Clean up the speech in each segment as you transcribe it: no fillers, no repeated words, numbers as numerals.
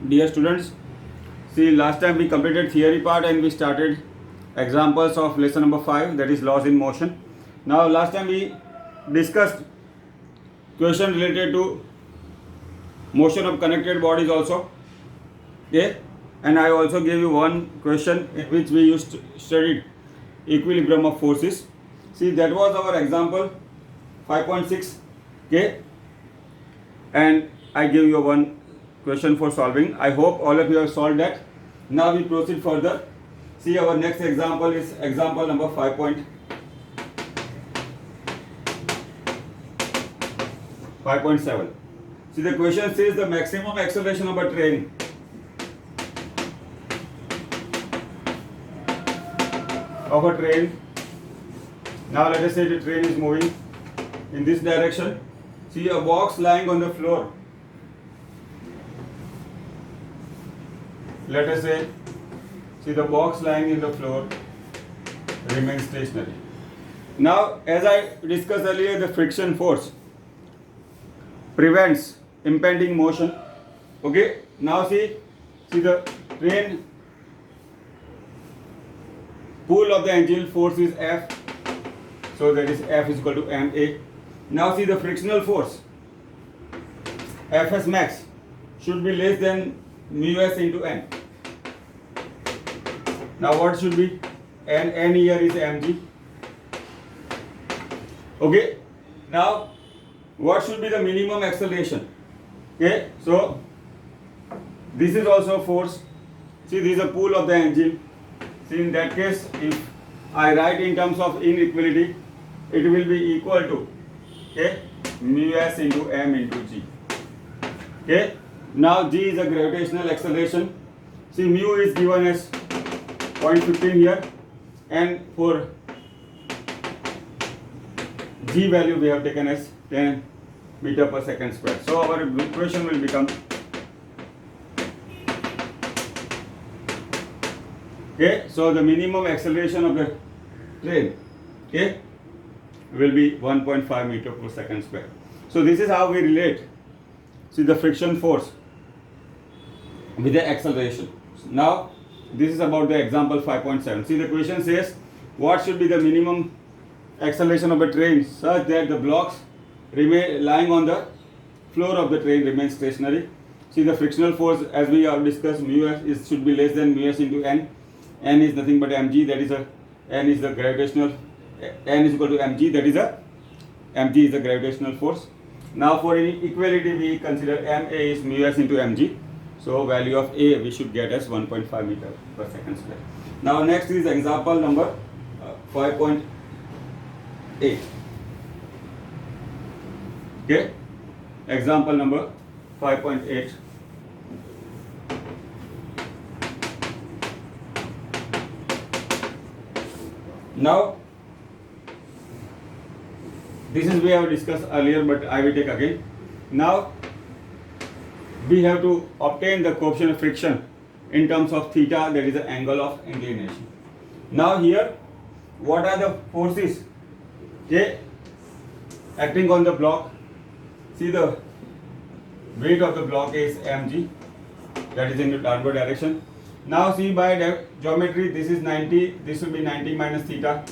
Dear students, see last time we completed theory part and we started examples of lesson number 5, that is laws in motion. Now last time we discussed question related to motion of connected bodies also. Okay, and I also gave you one question in which we used to studied equilibrium of forces. See, that was our example 5.6. Okay, and I gave you one question for solving. I hope all of you have solved that. Now we proceed further. See, our next example is example number 5.7. See, the question says the maximum acceleration of a train Now let us say the train is moving in this direction. See, a box lying on the floor. Let us say, see, the box lying in the floor remains stationary. Now, as I discussed earlier, the friction force prevents impending motion. Okay, now see the train pull of the engine force is F, so that is F is equal to ma. Now see the frictional force Fs max should be less than mu s into n. Now what should be n here is mg. Okay, now what should be the minimum acceleration? Okay, so this is also force. See, this is a pull of the engine. See, in that case, if I write in terms of inequality, it will be equal to, okay, mu s into m into g. Okay, now g is a gravitational acceleration. See, mu is given as 0.15 here, and for g value we have taken as 10 meter per second square. So our equation will become, okay, so the minimum acceleration of the train, okay, will be 1.5 meter per second square. So this is how we relate, see, the friction force with the acceleration. Now this is about the example 5.7. See, the question says what should be the minimum acceleration of a train such that the blocks remain lying on the floor of the train remains stationary. See, the frictional force, as we have discussed, mu s should be less than mu s into n. N is nothing but mg, that is n is the gravitational, n is equal to mg, that is mg is the gravitational force. Now for equality we consider ma is mu s into mg, so value of a we should get as 1.5 meter per second square. Now next is example number 5.8. Okay, example number 5.8. Now this is we have discussed earlier, but I will take again. Now we have to obtain the coefficient of friction in terms of theta, that is the angle of inclination. Now here, what are the forces, okay, acting on the block? See, the weight of the block is mg, that is in the downward direction. Now see, by geometry, this is 90, this will be 90 minus theta,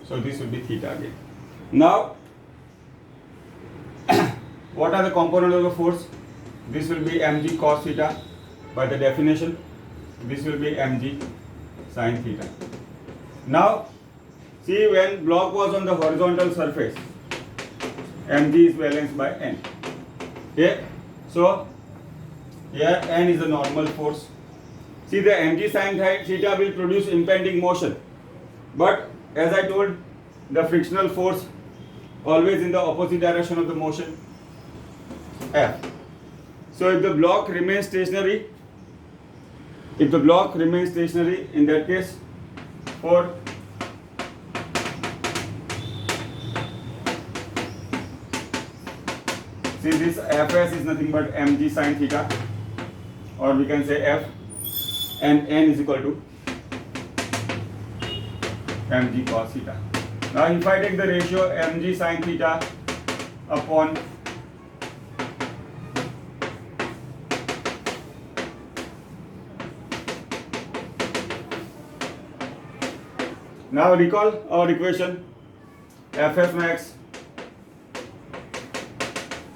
so this will be theta again. Now what are the components of the force? This will be mg cos theta by the definition. This will be mg sin theta. Now see, when block was on the horizontal surface, mg is balanced by n. Okay, so here n is the normal force. See, the mg sin theta will produce impending motion, but as I told, the frictional force always in the opposite direction of the motion, F. So if the block remains stationary, in that case, for see, this Fs is nothing but mg sin theta, or we can say F, and n is equal to mg cos theta. Now if I take the ratio mg sin theta upon Now recall our equation. Fs max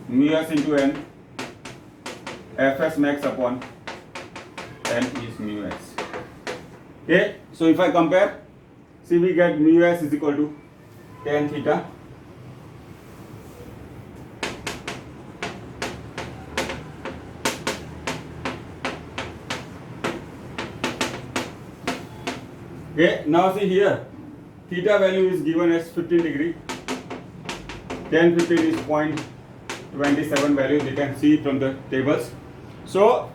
mu s into n. Fs max upon n is mu s. Okay, so if I compare, see we get mu s is equal to tan theta. Okay, now see here, theta value is given as 15 degree. Tan 15 is 0.27 value, you can see from the tables. So,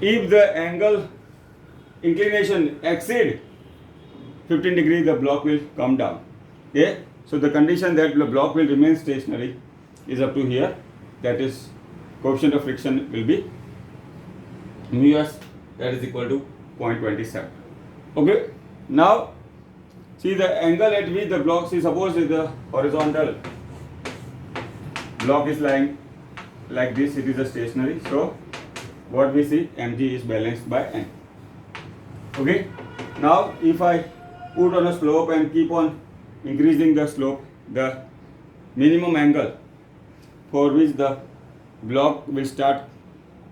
if the angle inclination exceed 15 degree, the block will come down. Okay, so the condition that the block will remain stationary is up to here. That is, coefficient of friction will be mu s, that is equal to 0.27. Okay, now see the angle at which the block, see suppose the horizontal block is lying like this, it is a stationary. So what we see, mg is balanced by n. Okay, now if I put on a slope and keep on increasing the slope, the minimum angle for which the block will start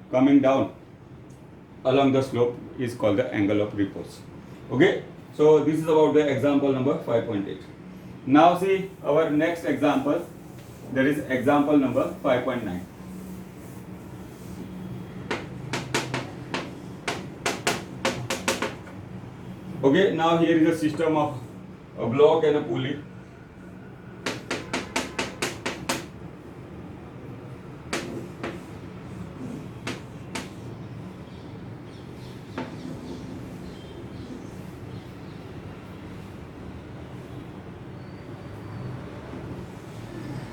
coming down along the slope is called the angle of repose. Okay, so this is about the example number 5.8. Now see our next example, that is example number 5.9. Okay, now here is a system of a block and a pulley.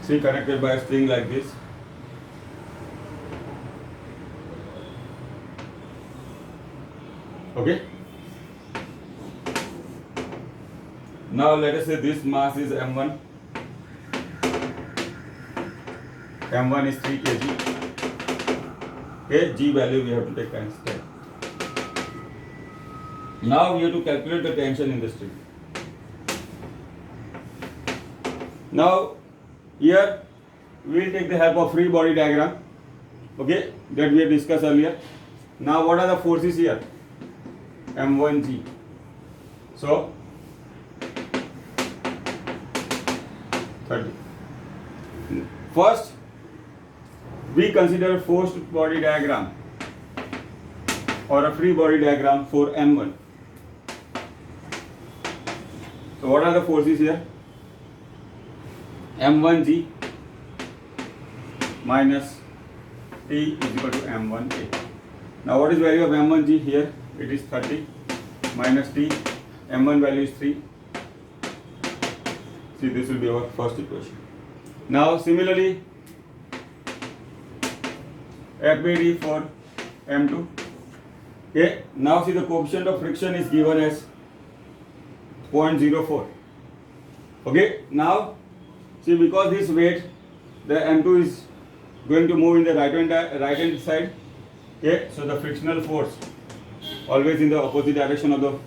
See, connected by a string like this. Okay. Now let us say this mass is m1. m1 is 3 kg. Okay, g value we have to take as 10. Now we have to calculate the tension in the string. Now here we will take the help of free body diagram, okay, that we have discussed earlier. Now what are the forces here? m1g. So 30. First we consider forced body diagram or a free body diagram for m1. So what are the forces here? m1g minus T is equal to m1a. Now what is value of m1g here? It is 30 minus T, m1 value is 3. See, this will be our first equation. Now similarly FBD for m2. Okay, now see the coefficient of friction is given as 0.04. Okay, now see, because this weight, the m2 is going to move in the right hand side. Okay, so the frictional force always in the opposite direction of the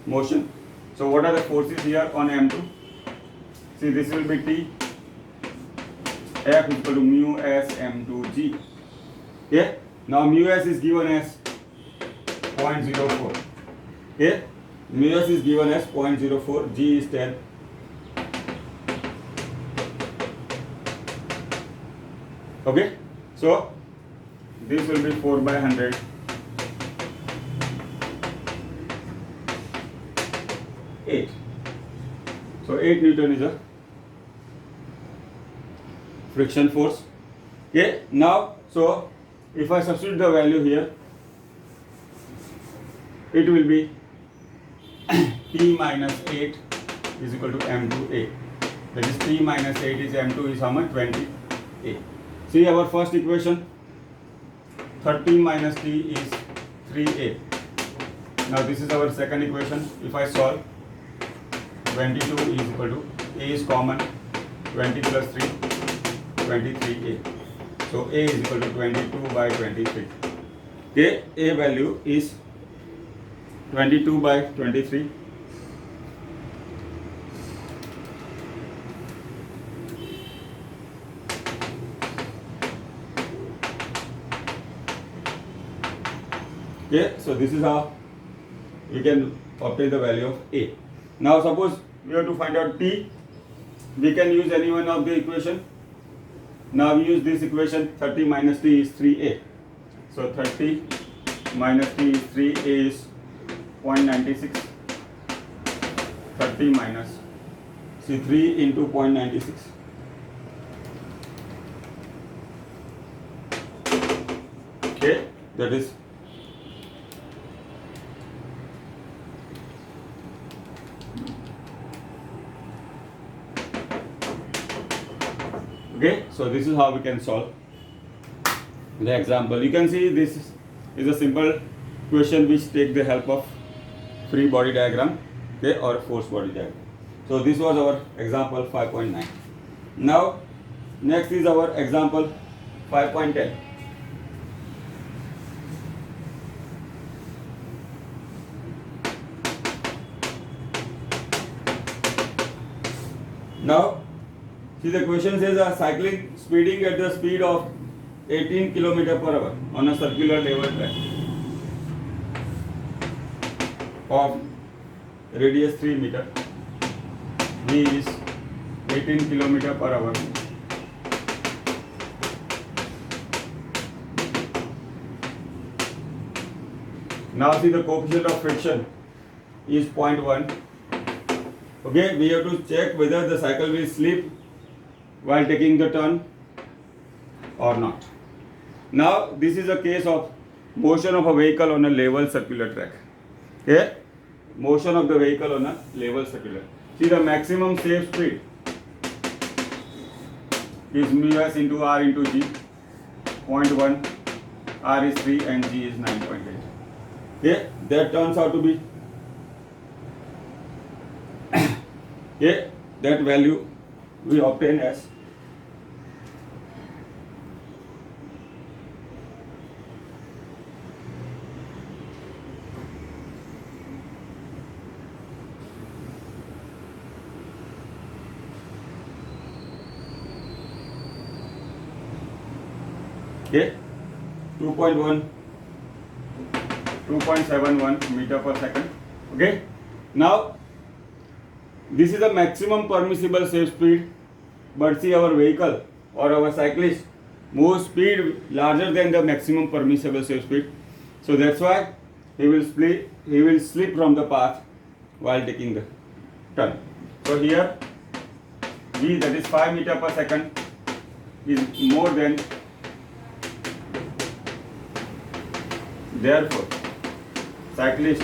motion. So what are the forces here on m2? See, this will be T. F is equal to mu s m2g. Okay, now mu s is given as 0.04. Okay, mu s is given as 0.04, g is 10. Okay, so this will be 4 by 100. So 8 Newton is a friction force. Okay, now so if I substitute the value here, it will be T minus 8 is equal to m2a. That is T minus 8 is m2 is how much? 20a. See our first equation, 30 minus T is 3a. Now this is our second equation. If I solve, 22 is equal to, a is common, 20 plus 3, 23a. So a is equal to 22 by 23. Okay, a value is 22 by 23. Okay, so this is how we can obtain the value of A. Now suppose we have to find out T, we can use any one of the equation. Now we use this equation, 30 minus T is 3A. So 30 minus T is 3A is 0.96. 30 minus, see 3 into 0.96. Okay, that is okay. So this is how we can solve the example. You can see this is a simple question which take the help of free body diagram, okay, or force body diagram. So this was our example 5.9. Now next is our example 5.10. Now see, the question says a cycling speeding at the speed of 18 km per hour on a circular level track of radius 3 meter. V is 18 km per hour. Now see, the coefficient of friction is 0.1. Okay, we have to check whether the cycle will slip while taking the turn or not. Now this is a case of motion of a vehicle on a level circular track. Okay, motion of the vehicle on a level circular. See, the maximum safe speed is mu s into r into g. 0.1, r is 3 and g is 9.8. Okay, that turns out to be okay, that value we obtain as okay, 2.71 meter per second. Okay, now this is the maximum permissible safe speed, but see, our vehicle or our cyclist moves speed larger than the maximum permissible safe speed. So that's why he will slip from the path while taking the turn. So here V, that is 5 meter per second, is more than, therefore cyclist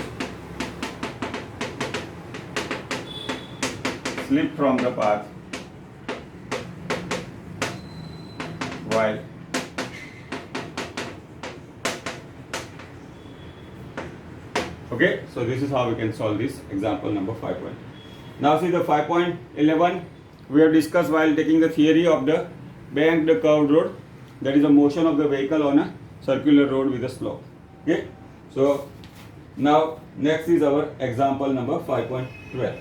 slip from the path while okay. So this is how we can solve this example number 5. Now see, the 5.11 we have discussed while taking the theory of the banked curved road, that is the motion of the vehicle on a circular road with a slope. Okay, so now next is our example number 5.12.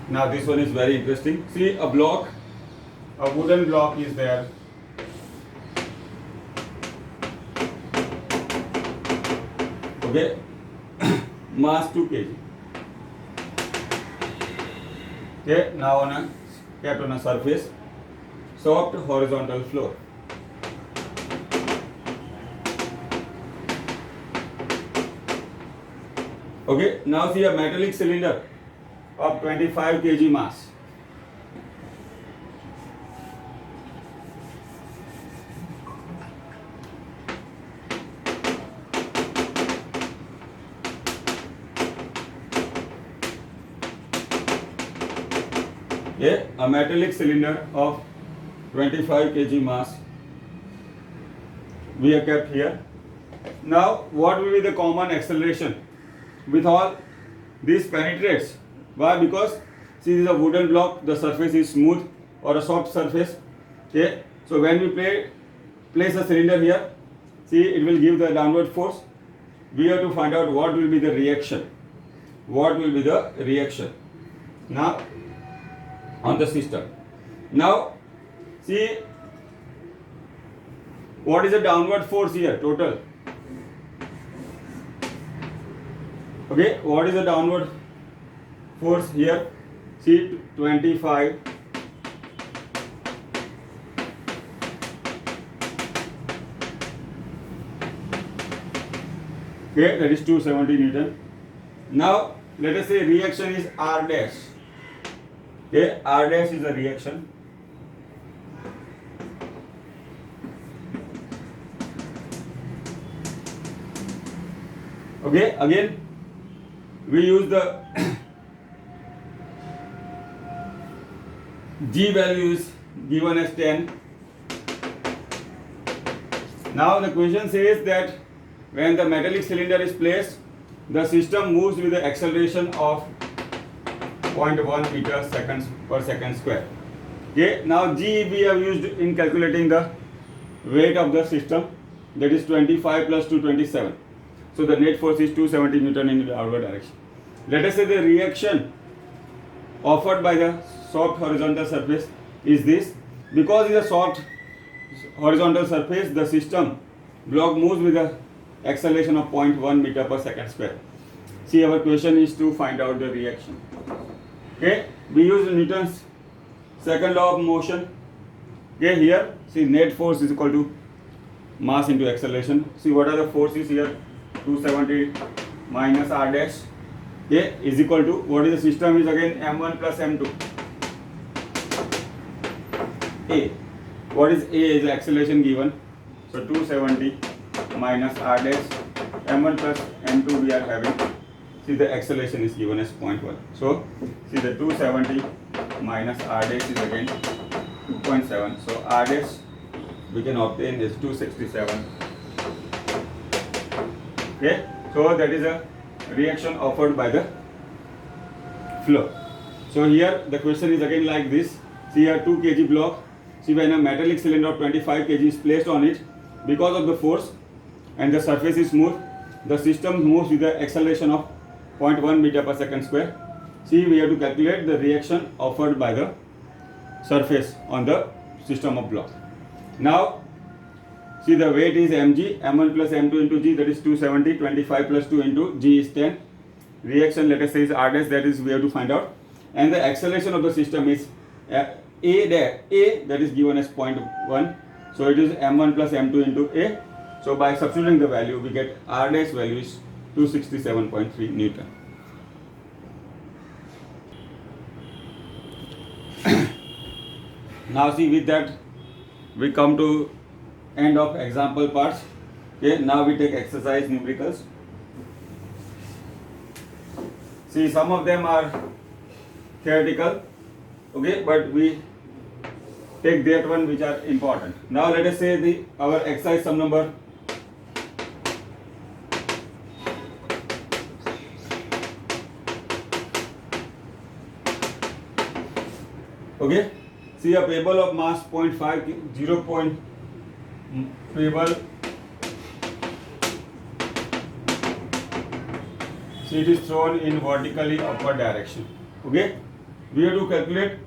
Now this one is very interesting. See, a block, a wooden block is there. Okay, mass 2 kg. Okay, now kept on a surface, soft horizontal floor. Okay, now see, a metallic cylinder of 25 kg mass. Okay, a metallic cylinder of 25 kg mass we have kept here. Now what will be the common acceleration with all this penetrates? Why? Because see, this is a wooden block, the surface is smooth or a soft surface. Okay, so when we place a cylinder here, see, it will give the downward force. We have to find out what will be the reaction. what will be the reaction now on the system. Now see what is the downward force here total. Okay, what is the downward force here? See 25 okay, that is 270 Newton. Now let us say reaction is R dash. Okay, R dash is a reaction. Okay, again we use the G value is given as 10. Now the question says that when the metallic cylinder is placed, the system moves with the acceleration of 0.1 meter seconds per second square. Okay, now G we have used in calculating the weight of the system, that is 25 plus 227. So the net force is 270 Newton in the outward direction. Let us say the reaction offered by the soft horizontal surface is this. Because it is a soft horizontal surface, the system block moves with the acceleration of 0.1 meter per second square. See, our question is to find out the reaction. Okay, we use Newton's second law of motion. Okay, here see net force is equal to mass into acceleration. See what are the forces here? 270 minus R dash. Okay, is equal to what is the system is again m1 plus m2. A. What is A is the acceleration given. So 270 minus R dash, m1 plus m2 we are having. See the acceleration is given as 0.1. So see the 270 minus R dash is again 2.7. So R dash we can obtain is 267. Okay, so that is a reaction offered by the flow. So here the question is again like this. See here 2 kg block. See when a metallic cylinder of 25 kg is placed on it, because of the force and the surface is smooth, the system moves with the acceleration of 0.1 meter per second square. See, we have to calculate the reaction offered by the surface on the system of block. Now see the weight is mg, m1 plus m2 into g, that is 270, 25 plus 2 into g is 10. Reaction let us say is R dash, that is we have to find out. And the acceleration of the system is a that is given as 0.1. So it is m1 plus m2 into a. So by substituting the value we get R dash value is 267.3 Newton. Now see, with that we come to end of example parts. Okay, now we take exercise numericals. See, some of them are theoretical, okay, but we take that one which are important. Now let us say our exercise sum number . Okay, see a pebble of mass 0.5 pebble. See, it is thrown in vertically upward direction. Okay, we have to calculate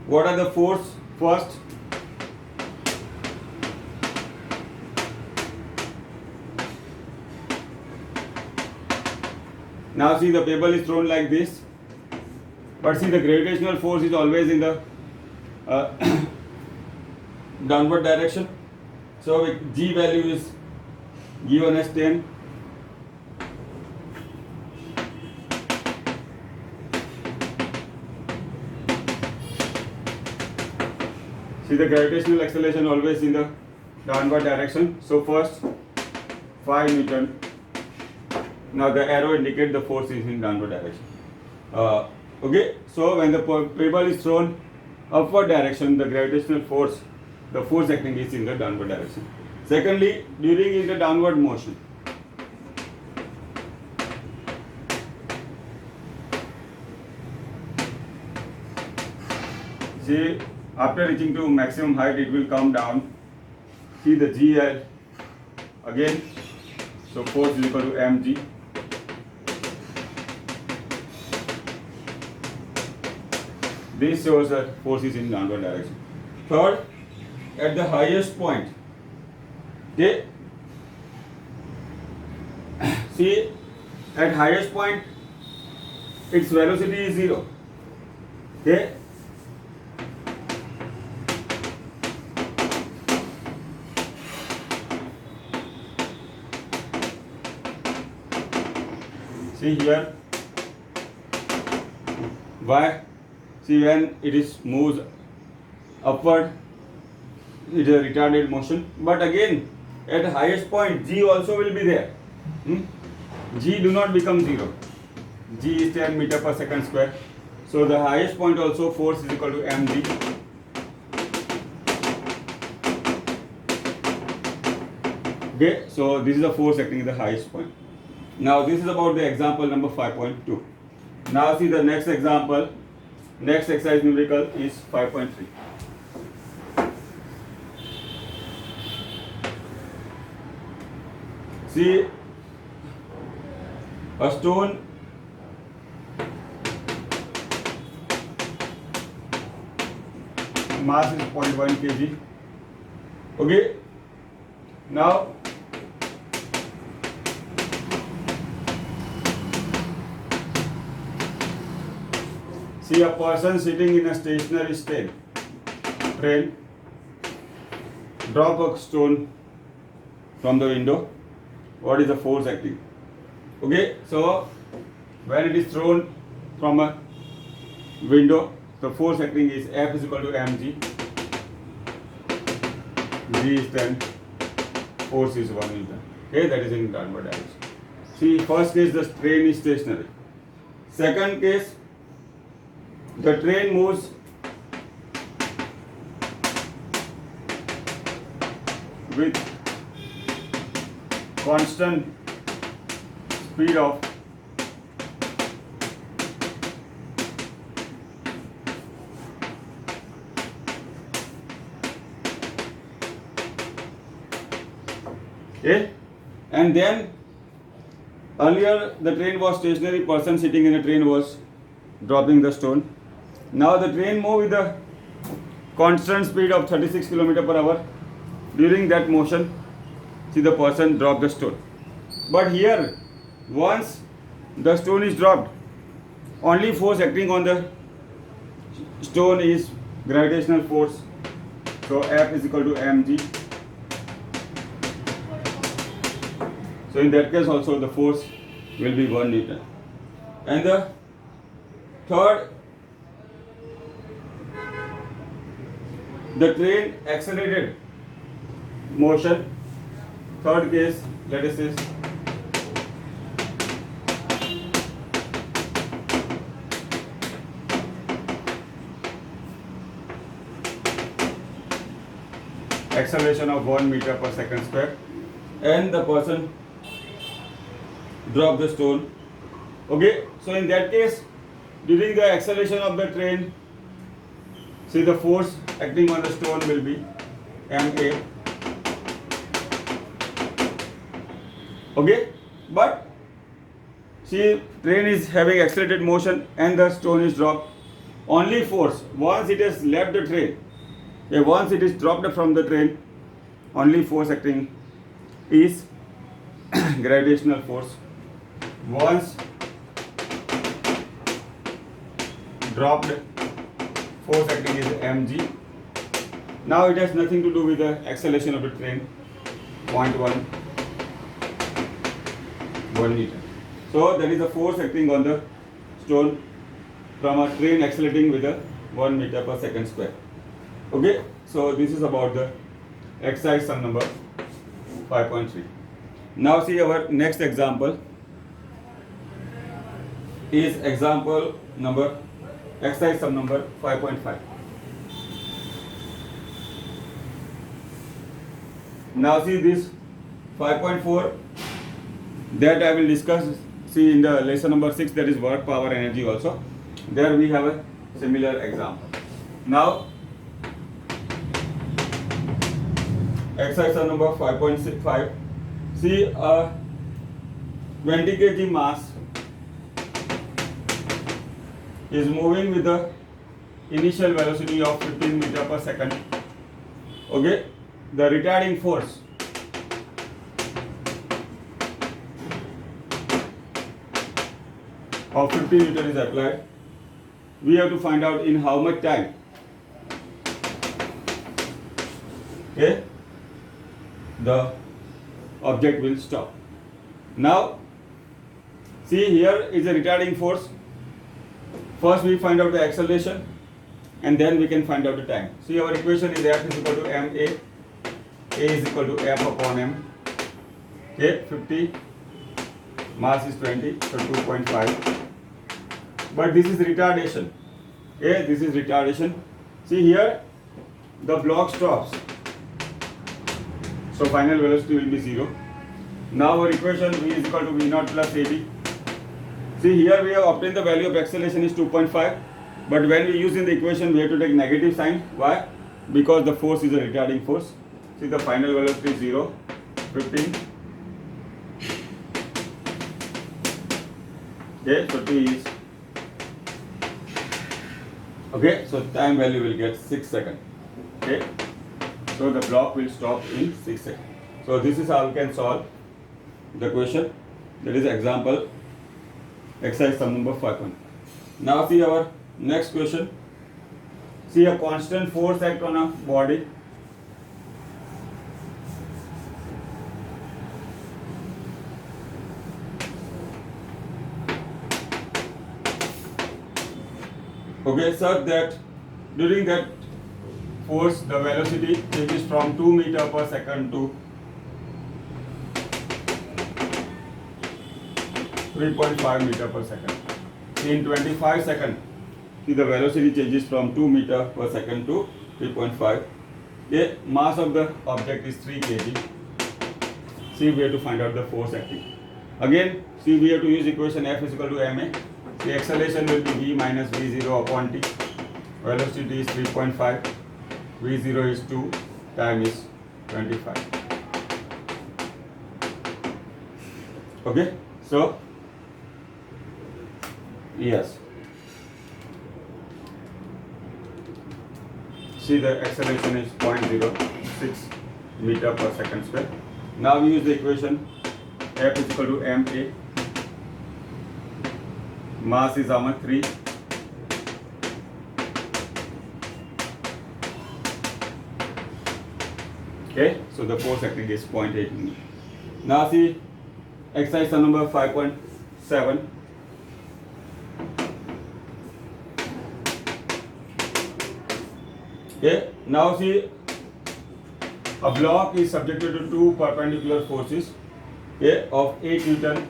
what are the force first. Now see the pebble is thrown like this, but see the gravitational force is always in the downward direction. So G value is given as 10. See the gravitational acceleration always in the downward direction. So first 5 Newton. Now the arrow indicates the force is in downward direction. Okay, so when the pebble is thrown upward direction, the gravitational force, the force acting is in the downward direction. Secondly, during in the downward motion, see, after reaching to maximum height, it will come down. See the GL again. So force is equal to mg. This shows that force is in downward direction. Third, at the highest point, okay, see, at highest point its velocity is 0, okay. See here, why? See, when it is moves upward, it is a retarded motion. But again, at highest point, g also will be there. G do not become 0. G is 10 meter per second square. So the highest point also force is equal to mg. Okay, so this is the force acting at the highest point. Now this is about the example number 5.2. Now see the next example. Next exercise numerical is 5.3. See, a stone mass is 0.1 kg. Okay, now see a person sitting in a stationary train drop a stone from the window. What is the force acting? Okay, so when it is thrown from a window, the force acting is F is equal to mg. G is 10, force is 1 Newton. Okay, that is in downward direction. See, first case the train is stationary. Second case, the train moves with constant speed of okay, and then earlier the train was stationary, person sitting in a train was dropping the stone. Now the train moves with a constant speed of 36 km per hour. During that motion, see the person drop the stone. But here, once the stone is dropped, only force acting on the stone is gravitational force. So F is equal to mg. So in that case also the force will be 1 Newton. And the third, the train accelerated motion. Third case, let us say acceleration of 1 meter per second square, and the person drop the stone. Okay, so in that case, during the acceleration of the train, see the force acting on the stone will be ma. Okay, but see, train is having accelerated motion and the stone is dropped. Only force once it has left the train, once it is dropped from the train, only force acting is gravitational force. Once dropped, force acting is mg. Now it has nothing to do with the acceleration of the train, 0.1 Newton. So that is the force acting on the stone from a train accelerating with a 1 meter per second square. Okay, so this is about the exercise sum number 5.3. Now see our next example is example number exercise sum number 5.5. Now see this 5.4 that I will discuss. See in the lesson number 6, that is work, power, energy also. There we have a similar example. Now exercise sum number 5.5. See a 20 kg mass is moving with the initial velocity of 15 meter per second. Okay, the retarding force of 50 Newton is applied. We have to find out in how much time. Okay, the object will stop. Now, see, here is a retarding force. First we find out the acceleration and then we can find out the time. See, our equation is F is equal to ma, a is equal to F upon m. Okay, 50, mass is 20, so 2.5. But this is retardation. Okay, this is retardation. See, here the block stops. So final velocity will be 0. Now our equation V is equal to V naught plus AB. See, here we have obtained the value of acceleration is 2.5. But when we use in the equation, we have to take negative sign. Why? Because the force is a retarding force. See, the final velocity is 0, 15. Okay, so T is. Okay, so time value will get 6 seconds. Okay, so the block will stop in 6 seconds. So this is how we can solve the question. That is example exercise sum number 5. Now see our next question. See, a constant force act on a body. Okay, sir, that during that force the velocity changes from 2 meter per second to 3.5 meter per second. In 25 seconds, see, the velocity changes from 2 meter per second to 3.5. The mass of the object is 3 kg. See, we have to find out the force acting. Again, see, we have to use equation F is equal to ma. The acceleration will be v minus v0 upon t. Velocity is 3.5. v0 is 2. Time is 25. Okay, so yes. See, the acceleration is 0.06 meter per second square. Now we use the equation F is equal to ma. Mass is how much? 3. Okay, so the force acting is 0.8. Now see exercise sum number 5.7. Okay, now see, a block is subjected to two perpendicular forces, okay, of 8 Newton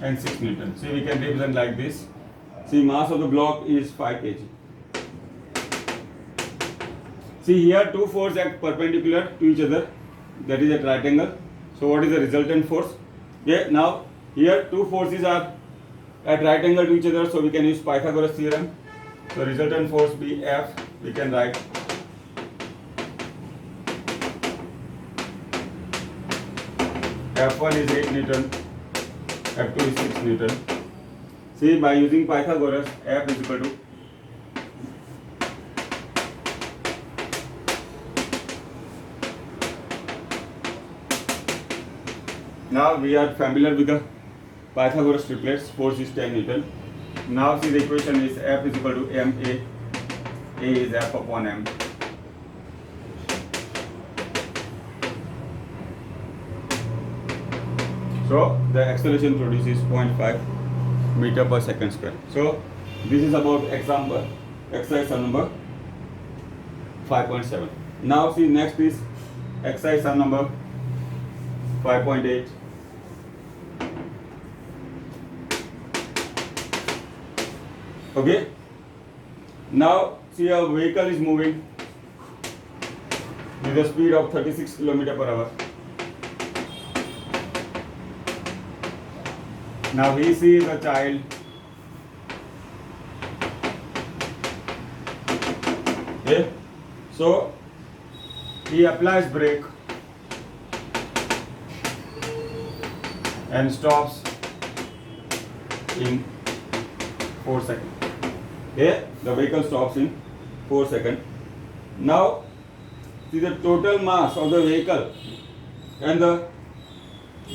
and 6 Newton. See, we can represent like this. See, mass of the block is 5 kg. See, here two forces act perpendicular to each other, that is at right angle. So what is the resultant force? Okay, now here two forces are at right angle to each other, so we can use Pythagoras theorem. So resultant force be F, we can write F1 is 8 Newton, F2 is 6 Newton. See, by using Pythagoras, F is equal to now we are familiar with the Pythagoras triplets. Force is 10 Newton. Now see, the equation is F is equal to ma. A is F upon m. So the acceleration produces 0.5 meter per second square. So this is about example exercise sum number 5.7. Now see, next is exercise sum number 5.8. Okay, now see, a vehicle is moving with a speed of 36 km per hour. Now he sees a child. Okay, so he applies brake and stops in 4 seconds. Here the vehicle stops in 4 seconds. Now see the total mass of the vehicle and the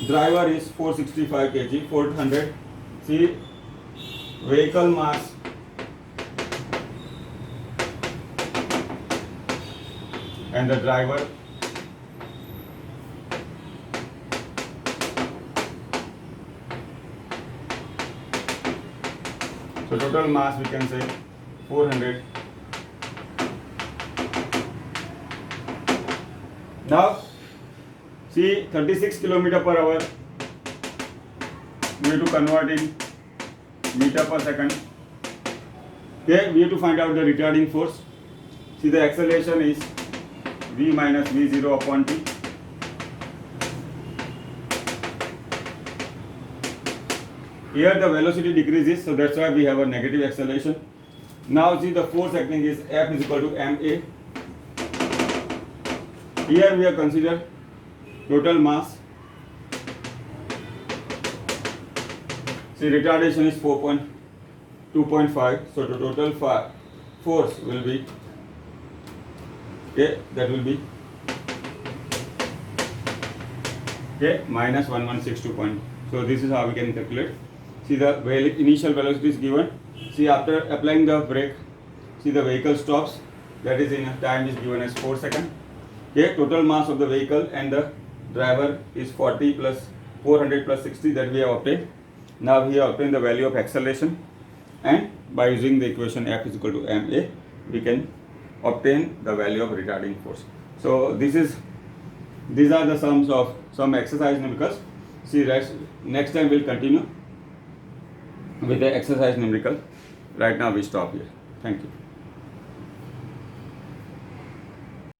driver is 465 kg, 400. See vehicle mass and the driver. So total mass we can say 400. Now see 36 km per hour. We have to convert in meter per second. Okay, we have to find out the retarding force. See the acceleration is v minus v0 upon t. Here the velocity decreases, so that's why we have a negative acceleration. Now see the force acting is F is equal to ma. Here we have considered total mass. See retardation is 2.5, so the total force will be, okay, that will be, okay, minus 1162. So this is how we can calculate. See the initial velocity is given. See after applying the brake, see the vehicle stops. That is in time is given as 4 seconds. Okay, total mass of the vehicle and the driver is 40 plus 400 plus 60 that we have obtained. Now we have obtained the value of acceleration, and by using the equation F is equal to ma, we can obtain the value of retarding force. So these are the sums of some exercise numericals. See next time we'll continue with the exercise numerical. Right now we stop here. Thank you.